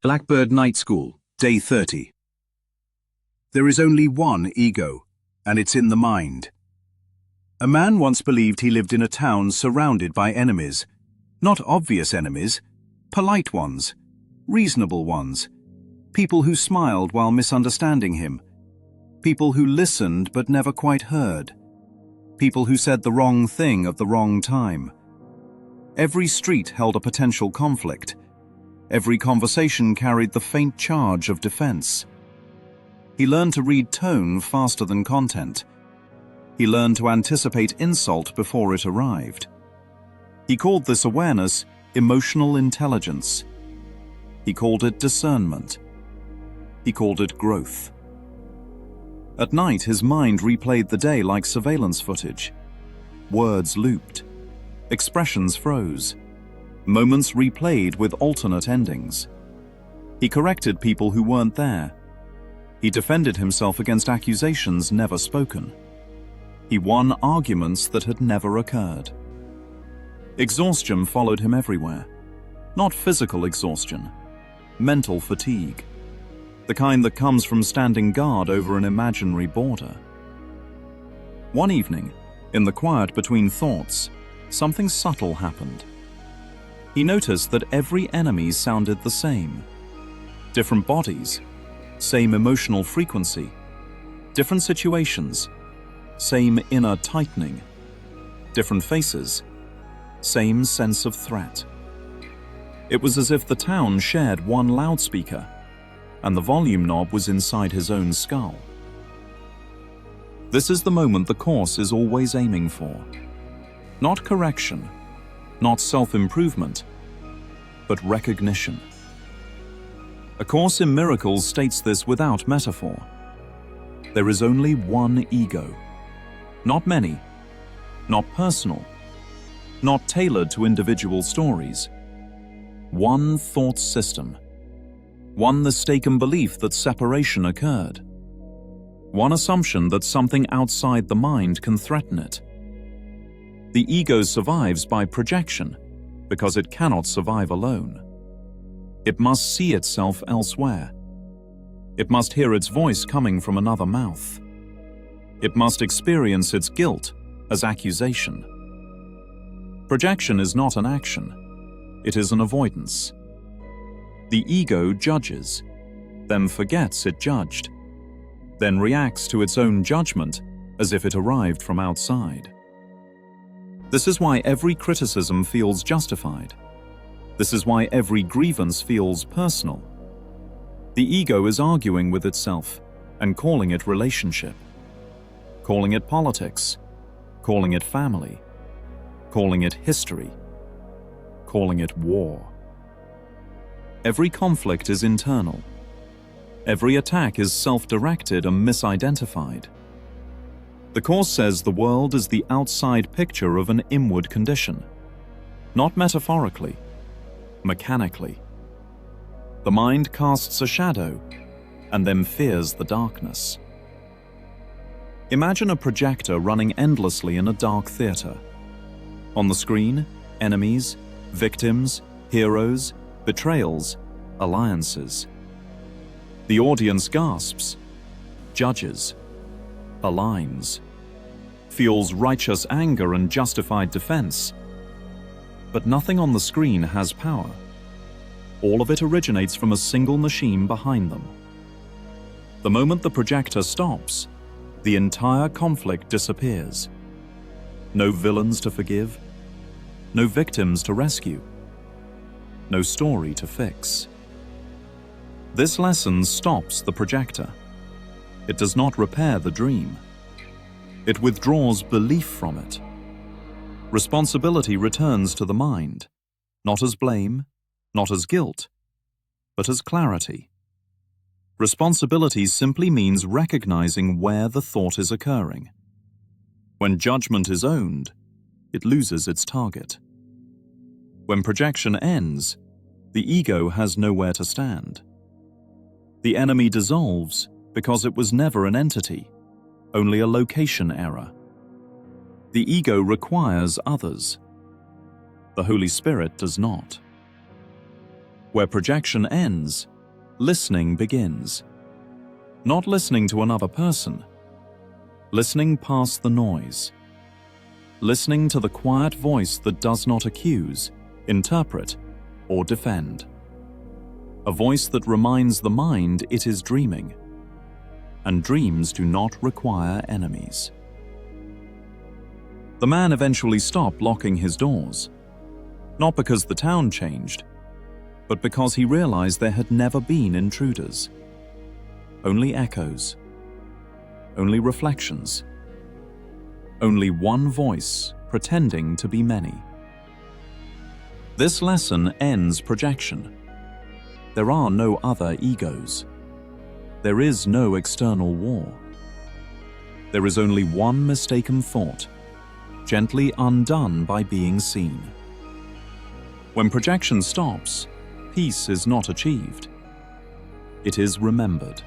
Blackbird Night School, Day 30. There is only one ego, and it's in the mind. A man once believed he lived in a town surrounded by enemies. Not obvious enemies, polite ones, reasonable ones, people who smiled while misunderstanding him, people who listened but never quite heard, people who said the wrong thing at the wrong time. Every street held a potential conflict. Every conversation carried the faint charge of defense. He learned to read tone faster than content. He learned to anticipate insult before it arrived. He called this awareness emotional intelligence. He called it discernment. He called it growth. At night, his mind replayed the day like surveillance footage. Words looped. Expressions froze. Moments replayed with alternate endings. He corrected people who weren't there. He defended himself against accusations never spoken. He won arguments that had never occurred. Exhaustion followed him everywhere. Not physical exhaustion, mental fatigue. The kind that comes from standing guard over an imaginary border. One evening, in the quiet between thoughts, something subtle happened. He noticed that every enemy sounded the same. Different bodies, same emotional frequency. Different situations, same inner tightening. Different faces, same sense of threat. It was as if the town shared one loudspeaker, and the volume knob was inside his own skull. This is the moment the Course is always aiming for. Not correction, not self-improvement, but recognition. A Course in Miracles states this without metaphor. There is only one ego. Not many, not personal, not tailored to individual stories. One thought system. One mistaken belief that separation occurred. One assumption that something outside the mind can threaten it. The ego survives by projection because it cannot survive alone. It must see itself elsewhere. It must hear its voice coming from another mouth. It must experience its guilt as accusation. Projection is not an action. It is an avoidance. The ego judges, then forgets it judged, then reacts to its own judgment as if it arrived from outside. This is why every criticism feels justified. This is why every grievance feels personal. The ego is arguing with itself and calling it relationship, calling it politics, calling it family, calling it history, calling it war. Every conflict is internal. Every attack is self-directed and misidentified. The Course says the world is the outside picture of an inward condition, not metaphorically, mechanically. The mind casts a shadow and then fears the darkness. Imagine a projector running endlessly in a dark theater. On the screen, enemies, victims, heroes, betrayals, alliances. The audience gasps, judges, aligns, feels righteous anger and justified defense. But nothing on the screen has power. All of it originates from a single machine behind them. The moment the projector stops, the entire conflict disappears. No villains to forgive, no victims to rescue, no story to fix. This lesson stops the projector. It does not repair the dream. It withdraws belief from it. Responsibility returns to the mind, not as blame, not as guilt, but as clarity. Responsibility simply means recognizing where the thought is occurring. When judgment is owned, it loses its target. When projection ends, the ego has nowhere to stand. The enemy dissolves because it was never an entity, only a location error. The ego requires others. The Holy Spirit does not. Where projection ends, listening begins. Not listening to another person, listening past the noise. Listening to the quiet voice that does not accuse, interpret, or defend. A voice that reminds the mind it is dreaming. And dreams do not require enemies. The man eventually stopped locking his doors, not because the town changed, but because he realized there had never been intruders. Only echoes. Only reflections. Only one voice pretending to be many. This lesson ends projection. There are no other egos. There is no external war. There is only one mistaken thought, gently undone by being seen. When projection stops, peace is not achieved. It is remembered.